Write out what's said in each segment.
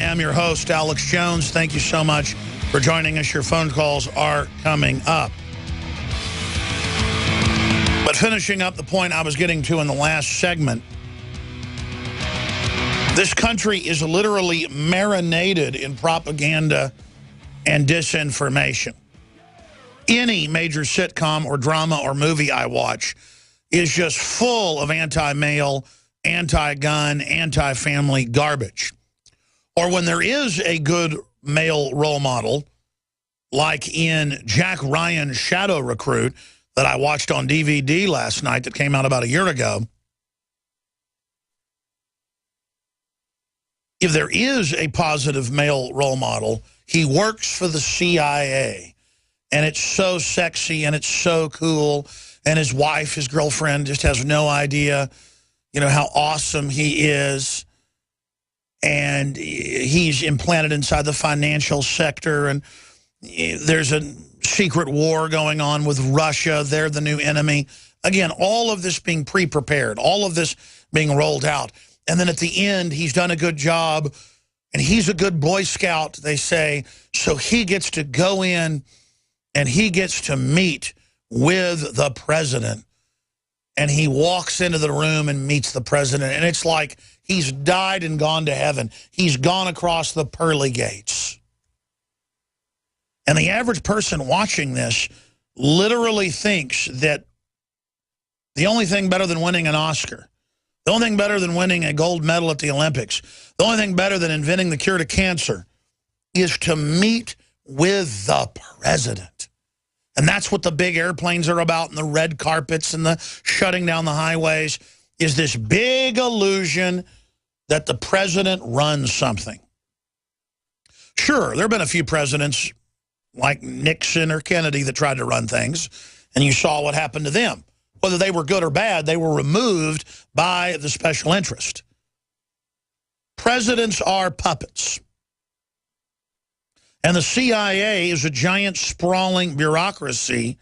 I am your host, Alex Jones. Thank you so much for joining us. Your phone calls are coming up. But finishing up the point I was getting to in the last segment, this country is literally marinated in propaganda and disinformation. Any major sitcom or drama or movie I watch is just full of anti-male, anti-gun, anti-family garbage. Or when there is a good male role model, like in Jack Ryan's Shadow Recruit that I watched on DVD last night that came out about a year ago, if there is a positive male role model, he works for the CIA. And it's so sexy and it's so cool. And his wife, his girlfriend, just has no idea, you know, how awesome he is. And he's implanted inside the financial sector. And there's a secret war going on with Russia. They're the new enemy. Again, all of this being pre-prepared, all of this being rolled out. And then at the end, he's done a good job. And he's a good Boy Scout, they say. So he gets to go in and he gets to meet with the president. And he walks into the room and meets the president. And it's like he's died and gone to heaven. He's gone across the pearly gates. And the average person watching this literally thinks that the only thing better than winning an Oscar, the only thing better than winning a gold medal at the Olympics, the only thing better than inventing the cure to cancer is to meet with the president. And that's what the big airplanes are about and the red carpets and the shutting down the highways, is this big illusion that the president runs something. Sure, there have been a few presidents like Nixon or Kennedy that tried to run things, and you saw what happened to them. Whether they were good or bad, they were removed by the special interest. Presidents are puppets. And the CIA is a giant, sprawling bureaucracy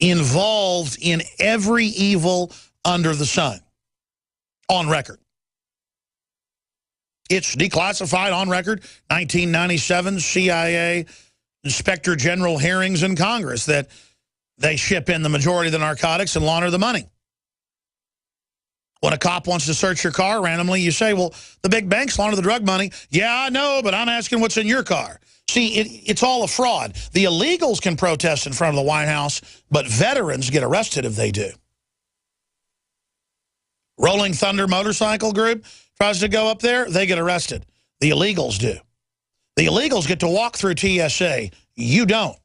involved in every evil under the sun, on record. It's declassified on record, 1997 CIA Inspector General hearings in Congress, that they ship in the majority of the narcotics and launder the money. When a cop wants to search your car randomly, you say, well, the big banks launder the drug money. Yeah, I know, but I'm asking what's in your car. See, it's all a fraud. The illegals can protest in front of the White House, but veterans get arrested if they do. Rolling Thunder Motorcycle Group tries to go up there, they get arrested. The illegals do. The illegals get to walk through TSA. You don't.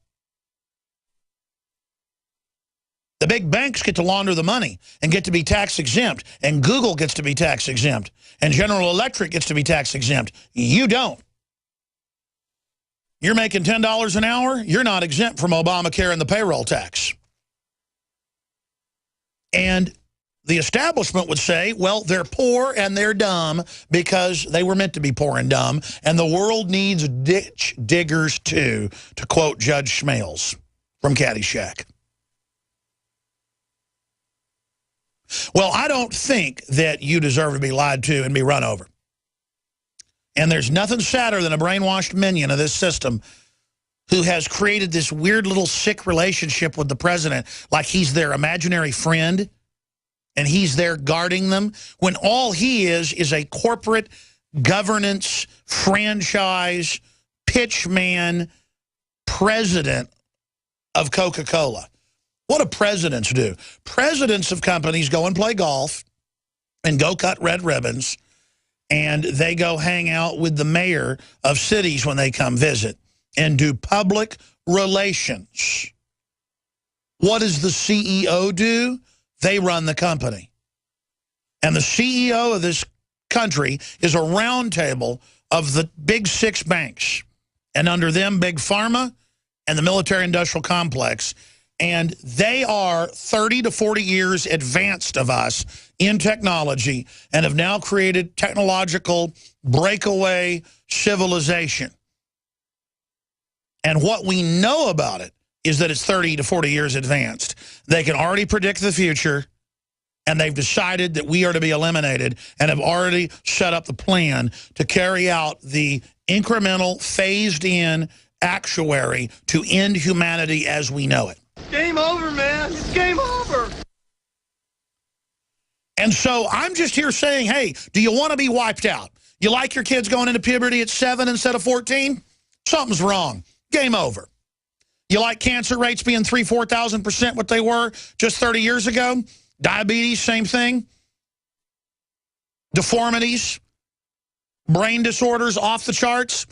The big banks get to launder the money and get to be tax exempt. And Google gets to be tax exempt. And General Electric gets to be tax exempt. You don't. You're making $10 an hour, you're not exempt from Obamacare and the payroll tax. And the establishment would say, well, they're poor and they're dumb because they were meant to be poor and dumb, and the world needs ditch diggers too, to quote Judge Schmales from Caddyshack. Well, I don't think that you deserve to be lied to and be run over. And there's nothing sadder than a brainwashed minion of this system who has created this weird little sick relationship with the president, like he's their imaginary friend and he's there guarding them, when all he is a corporate governance, franchise, pitchman, president of Coca-Cola. What do presidents do? Presidents of companies go and play golf and go cut red ribbons, and they go hang out with the mayor of cities when they come visit and do public relations. What does the CEO do? They run the company. And the CEO of this country is a round table of the big 6 banks, and under them, Big Pharma and the military-industrial complex. And they are 30 to 40 years advanced of us in technology and have now created technological breakaway civilization. And what we know about it is that it's 30 to 40 years advanced. They can already predict the future, and they've decided that we are to be eliminated and have already set up the plan to carry out the incremental, phased-in actuary to end humanity as we know it. Game over, man. It's game over. And so I'm just here saying, hey, do you want to be wiped out? You like your kids going into puberty at 7 instead of 14? Something's wrong. Game over. You like cancer rates being 4,000% what they were just 30 years ago? Diabetes, same thing. Deformities, brain disorders off the charts.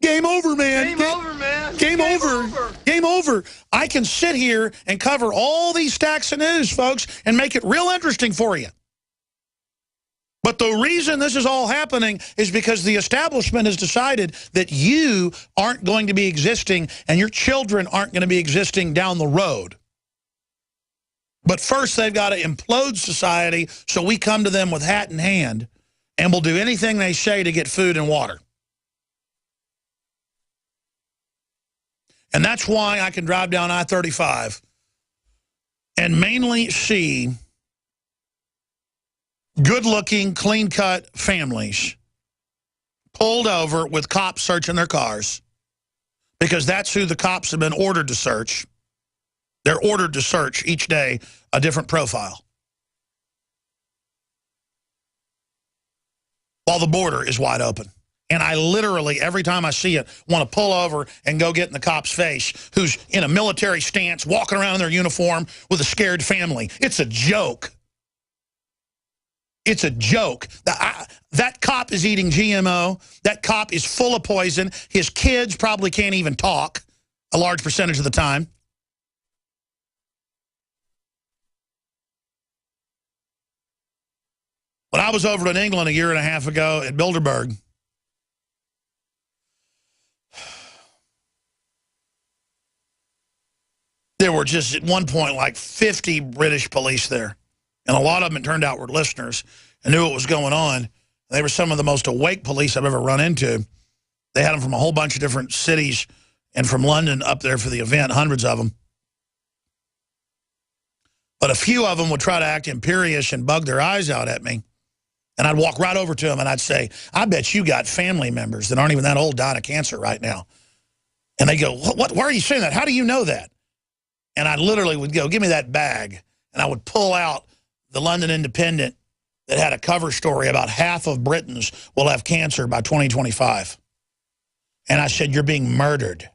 Game over, man. Game over, man. Game over. Game over. I can sit here and cover all these stacks of news, folks, and make it real interesting for you. But the reason this is all happening is because the establishment has decided that you aren't going to be existing and your children aren't going to be existing down the road. But first they've got to implode society, so we come to them with hat in hand and will do anything they say to get food and water. And that's why I can drive down I-35 and mainly see good-looking, clean-cut families pulled over with cops searching their cars, because that's who the cops have been ordered to search. They're ordered to search each day a different profile, while the border is wide open. And I literally, every time I see it, want to pull over and go get in the cop's face, who's in a military stance, walking around in their uniform with a scared family. It's a joke. It's a joke. That cop is eating GMO. That cop is full of poison. His kids probably can't even talk a large percentage of the time. When I was over in England a year and a half ago at Bilderberg, there were just at one point like 50 British police there. And a lot of them, it turned out, were listeners and knew what was going on. They were some of the most awake police I've ever run into. They had them from a whole bunch of different cities and from London up there for the event, hundreds of them. But a few of them would try to act imperious and bug their eyes out at me. And I'd walk right over to them and I'd say, I bet you got family members that aren't even that old dying of cancer right now. And they go, what? Why are you saying that? How do you know that? And I literally would go, give me that bag. And I would pull out the London Independent that had a cover story about half of Britons will have cancer by 2025. And I said, you're being murdered.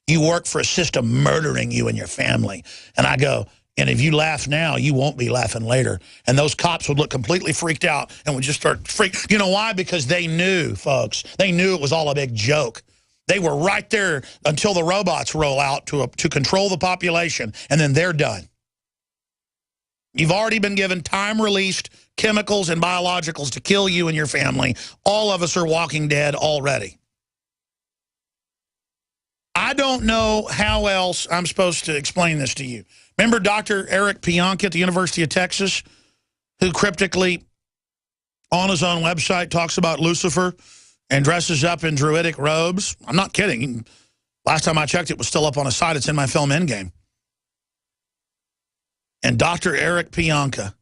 You work for a system murdering you and your family. And I go, and if you laugh now, you won't be laughing later. And those cops would look completely freaked out and would just start freak. You know why? Because they knew, folks. They knew it was all a big joke. They were right there until the robots roll out to control the population, and then they're done. You've already been given time-released chemicals and biologicals to kill you and your family. All of us are walking dead already. I don't know how else I'm supposed to explain this to you. Remember Dr. Eric Pianka at the University of Texas, who cryptically, on his own website, talks about Lucifer and dresses up in druidic robes? I'm not kidding. Last time I checked, it was still up on his site. It's in my film Endgame. And Dr. Eric Pianka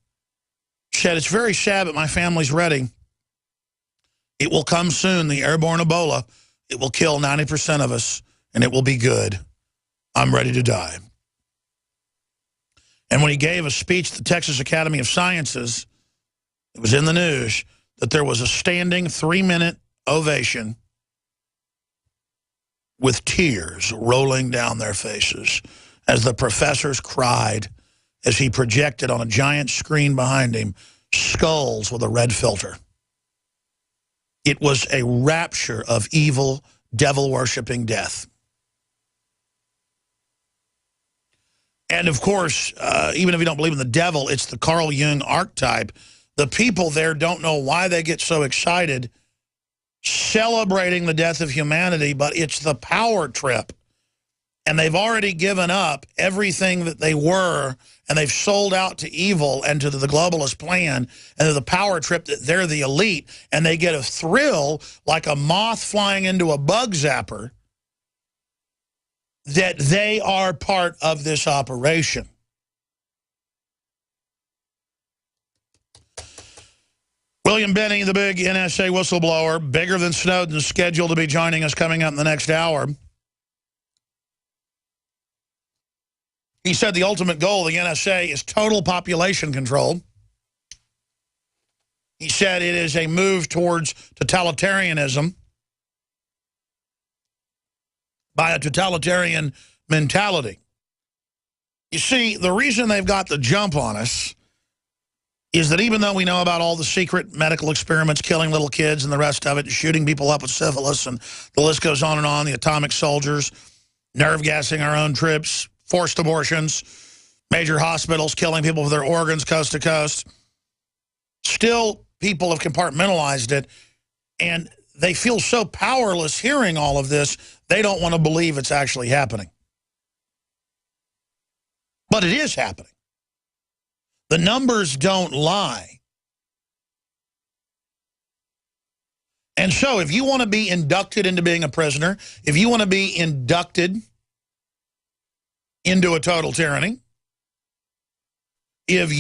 said, it's very sad, but my family's ready. It will come soon, the airborne Ebola. It will kill 90% of us, and it will be good. I'm ready to die. And when he gave a speech at the Texas Academy of Sciences, it was in the news that there was a standing 3-minute ovation with tears rolling down their faces as the professors cried as he projected on a giant screen behind him skulls with a red filter. It was a rapture of evil, devil-worshipping death. And of course, even if you don't believe in the devil, it's the Carl Jung archetype. The people there don't know why they get so excited celebrating the death of humanity, but it's the power trip. And they've already given up everything that they were, and they've sold out to evil and to the globalist plan and to the power trip that they're the elite, and they get a thrill like a moth flying into a bug zapper that they are part of this operation. William Benny, the big NSA whistleblower, bigger than Snowden, is scheduled to be joining us coming up in the next hour. He said the ultimate goal of the NSA is total population control. He said it is a move towards totalitarianism by a totalitarian mentality. You see, the reason they've got the jump on us is that even though we know about all the secret medical experiments, killing little kids and the rest of it, shooting people up with syphilis, and the list goes on and on, the atomic soldiers, nerve gassing our own troops, forced abortions, major hospitals killing people with their organs coast to coast, still people have compartmentalized it, and they feel so powerless hearing all of this, they don't want to believe it's actually happening. But it is happening. The numbers don't lie. And so if you want to be inducted into being a prisoner, if you want to be inducted into a total tyranny, if